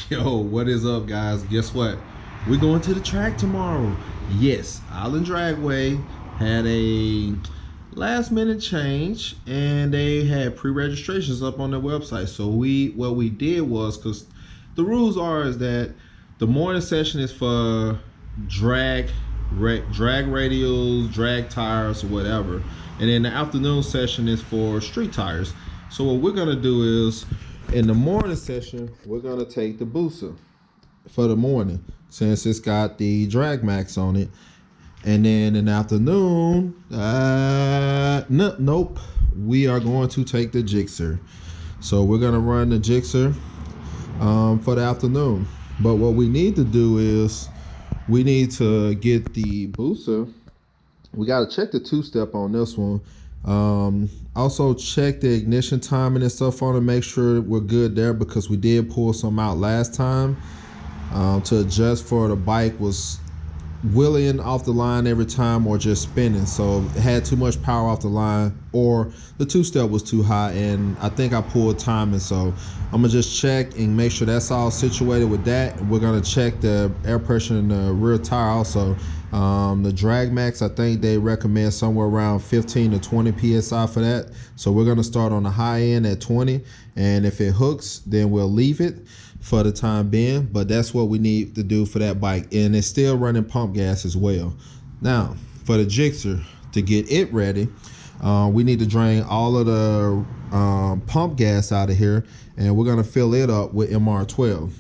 Yo, what is up, guys? Guess what? We're going to the track tomorrow. Yes, Island Dragway had a last minute change and they had pre-registrations up on their website. So what we did was, because the rules is that the morning session is for drag radials, drag tires, or whatever, and then the afternoon session is for street tires. So what we're gonna do is, in the morning session, we're gonna take the Busa for the morning, since it's got the drag max on it. And then in the afternoon, nope, we are going to take the Gixxer. So we're gonna run the Gixxer for the afternoon. But what we need to do is, we need to get the Busa. We got to check the two-step on this one. Also check the ignition timing and stuff on it, make sure we're good there, because we did pull some out last time to adjust for the bike was wheeling off the line every time or just spinning, so it had too much power off the line, or the two-step was too high, and I think I pulled timing. So I'm gonna just check and make sure that's all situated with that. We're gonna check the air pressure in the rear tire also. The drag max, I think they recommend somewhere around 15 to 20 psi for that, so we're gonna start on the high end at 20, and if it hooks, then we'll leave it for the time being. But that's what we need to do for that bike, and it's still running pump gas as well. Now for the Gixxer, to get it ready, we need to drain all of the pump gas out of here, and we're gonna fill it up with MR12.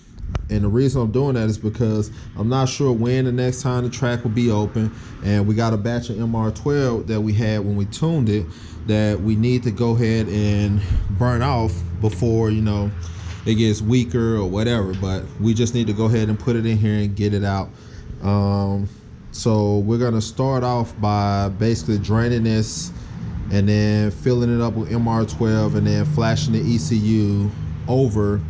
And the reason I'm doing that is because I'm not sure when the next time the track will be open, and we got a batch of MR12 that we had when we tuned it that we need to go ahead and burn off before, you know, it gets weaker or whatever. But we just need to go ahead and put it in here and get it out. So we're gonna start off by basically draining this and then filling it up with MR12 and then flashing the ECU over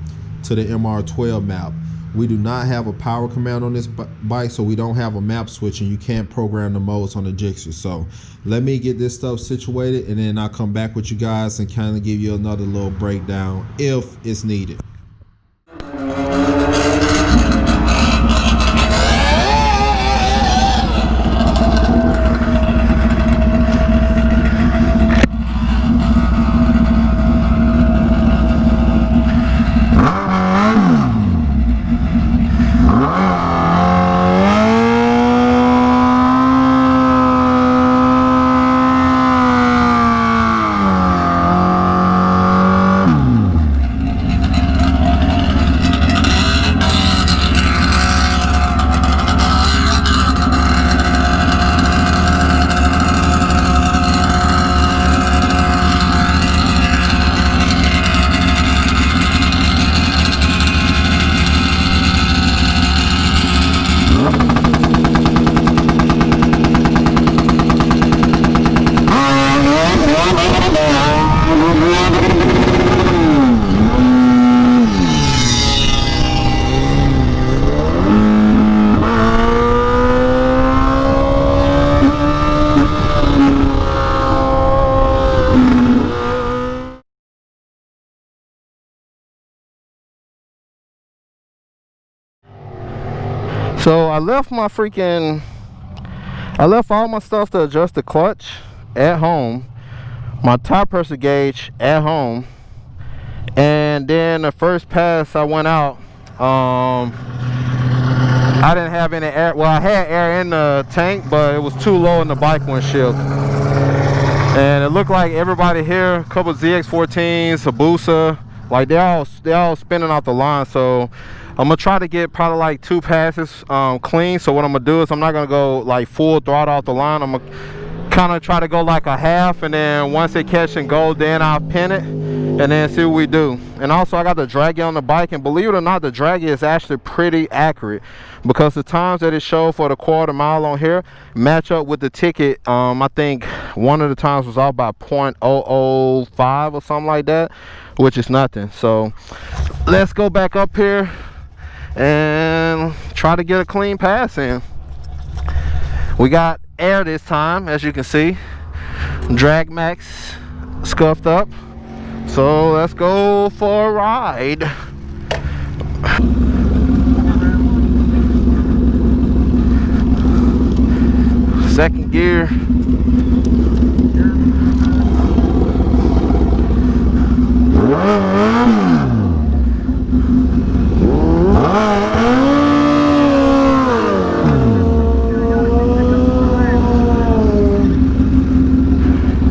to the MR12 map. We do not have a power command on this bike, so we don't have a map switch, and you can't program the modes on the Gixxer. So let me get this stuff situated, and then I'll come back with you guys and kind of give you another little breakdown if it's needed. So I left all my stuff to adjust the clutch at home, my tire pressure gauge at home, and then the first pass I went out, I didn't have any air. Well, I had air in the tank, but it was too low in the bike windshield, and it looked like everybody here, a couple of ZX14s, Hayabusa, like they're all spinning off the line. So I'm gonna try to get probably like 2 passes clean. So what I'm gonna do is, I'm not gonna go like full throttle off the line. I'm gonna kind of try to go like a half, and then once it catch and go, then I'll pin it and then see what we do. And also I got the Dragway on the bike, and believe it or not, the Dragway is actually pretty accurate, because the times that it showed for the quarter mile on here match up with the ticket. I think one of the times was off by 0.005 or something like that, which is nothing. So let's go back up here and try to get a clean pass in. We got air this time, as you can see. Drag max scuffed up, so let's go for a ride. Second gear.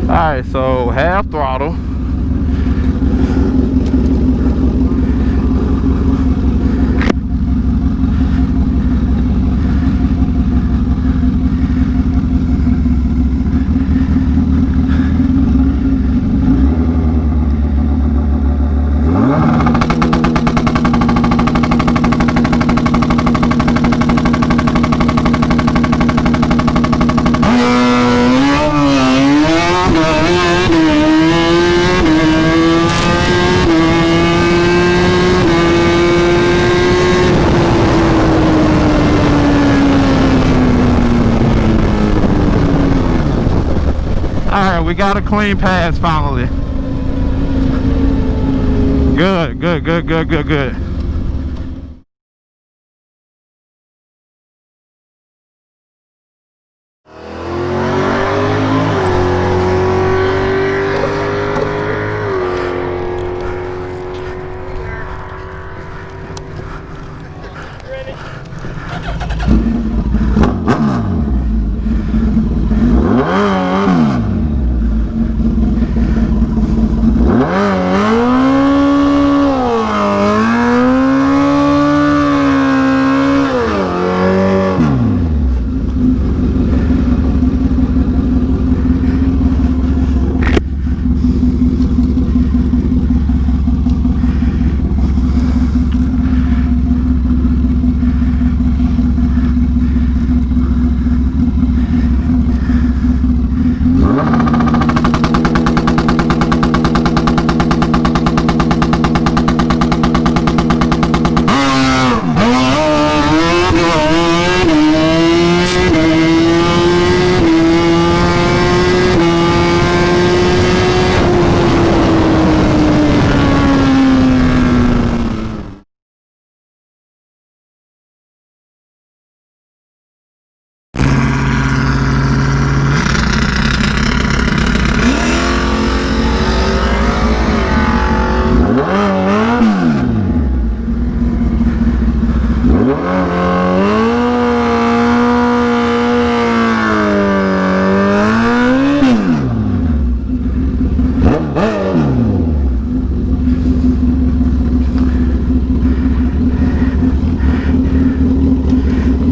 Alright, so half throttle. Alright, we got a clean pass finally. Good, good, good, good, good, good.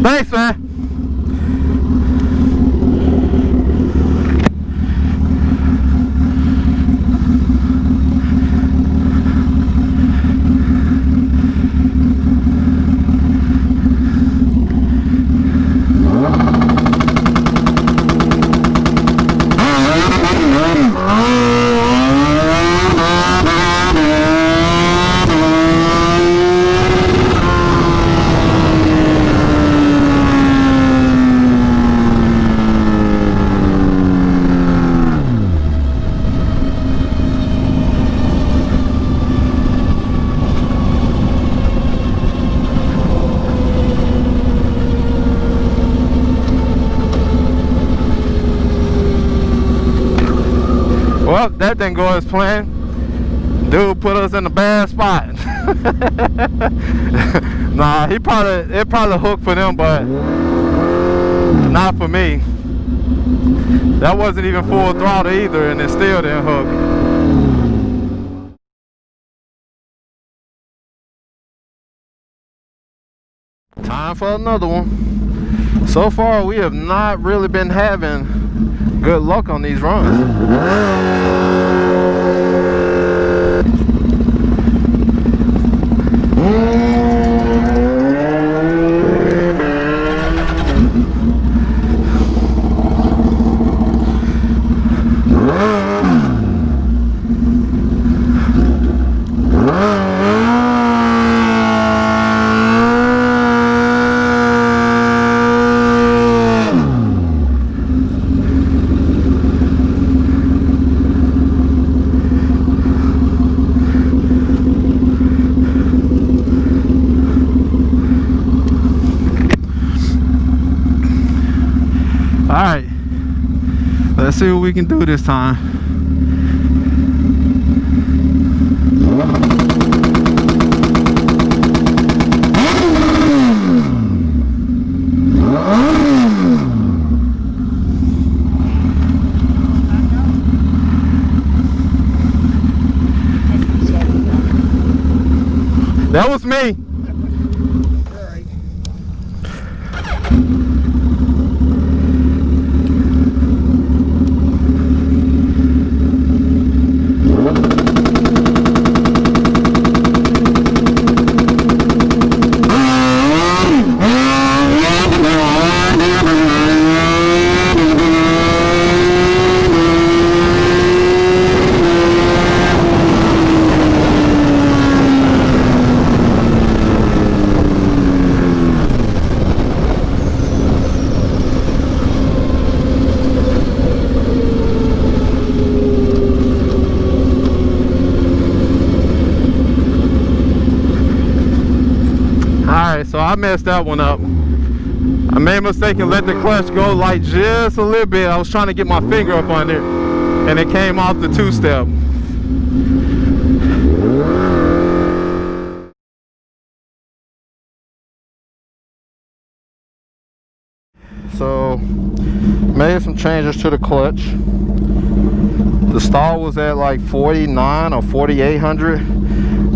Thanks, man. Well, that didn't go as planned. Dude put us in a bad spot. Nah, it probably hooked for them, but not for me. That wasn't even full throttle either, and it still didn't hook. Time for another one. So far, we have not really been having good luck on these runs. Let's see what we can do this time. That was me. So I messed that one up. I made a mistake and let the clutch go like just a little bit. I was trying to get my finger up on it and it came off the two-step. So made some changes to the clutch. The stall was at like 49 or 4800.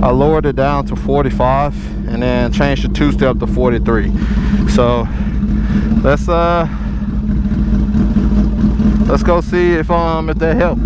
I lowered it down to 45 and then changed the two-step to 43. So let's go see if that helped.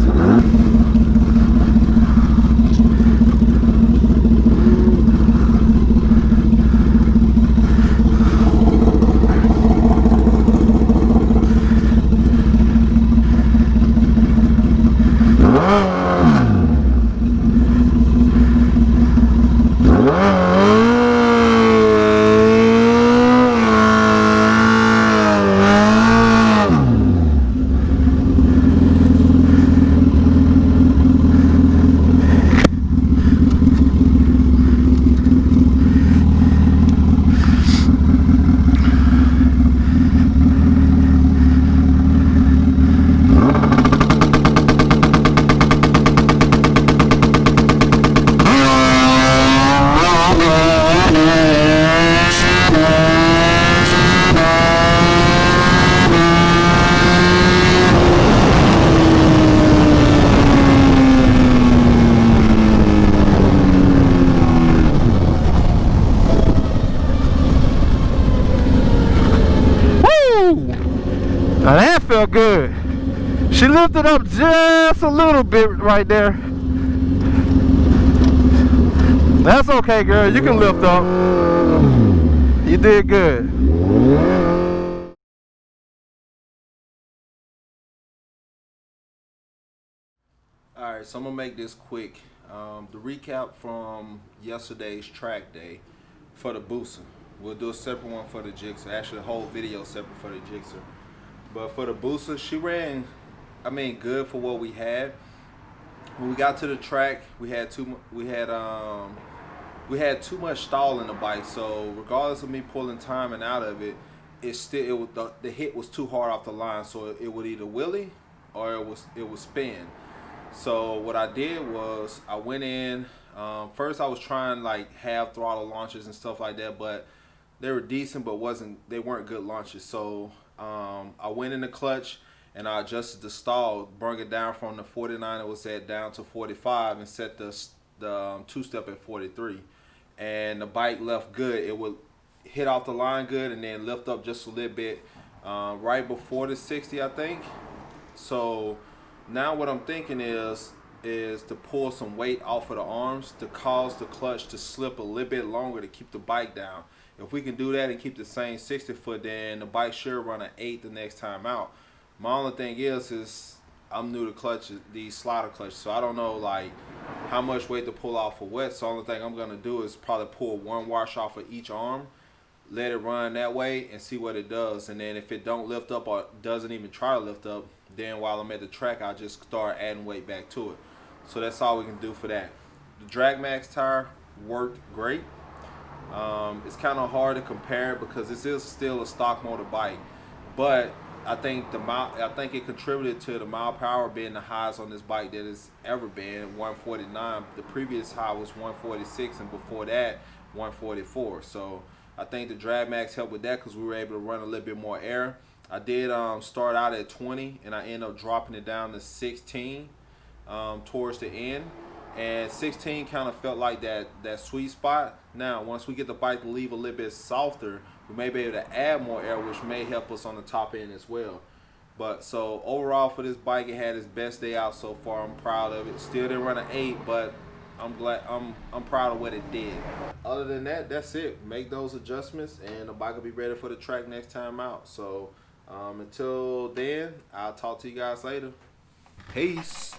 Now that felt good. She lifted up just a little bit right there. That's okay, girl. You can lift up. You did good. Alright, so I'm going to make this quick. The recap from yesterday's track day for the Busa. We'll do a separate one for the Gixxer. Actually, a whole video separate for the Gixxer. But for the Busa, she ran, good for what we had. When we got to the track, we had too much stall in the bike. So regardless of me pulling timing out of it, the hit was too hard off the line. So it would either wheelie or it would spin. So what I did was I went in. First I was trying like half throttle launches and stuff like that, but they were decent, but they weren't good launches. So I went in the clutch and I adjusted the stall, brought it down from the 49 it was at down to 45, and set the two-step at 43. And the bike left good. It would hit off the line good and then lift up just a little bit right before the 60, I think. So now what I'm thinking is to pull some weight off of the arms to cause the clutch to slip a little bit longer to keep the bike down. If we can do that and keep the same 60 foot, then the bike should run an 8 the next time out. My only thing is I'm new to clutches, these slider clutches, so I don't know like how much weight to pull off for wet. So the only thing I'm gonna do is probably pull one wash off of each arm, let it run that way, and see what it does. And then if it don't lift up or doesn't even try to lift up, then while I'm at the track, I'll just start adding weight back to it. So that's all we can do for that. The Dragmax tire worked great. It's kind of hard to compare because this is still a stock motor bike, but I think it contributed to the mile per hour being the highest on this bike that it's ever been, 149. The previous high was 146, and before that, 144. So I think the Drag Max helped with that because we were able to run a little bit more air. I did start out at 20, and I ended up dropping it down to 16 towards the end. And 16 kind of felt like that sweet spot. Now, once we get the bike to leave a little bit softer, we may be able to add more air, which may help us on the top end as well. But so overall for this bike, it had its best day out so far. I'm proud of it. Still didn't run an 8, but I'm glad. I'm proud of what it did. Other than that, that's it. Make those adjustments, and the bike will be ready for the track next time out. So until then, I'll talk to you guys later. Peace.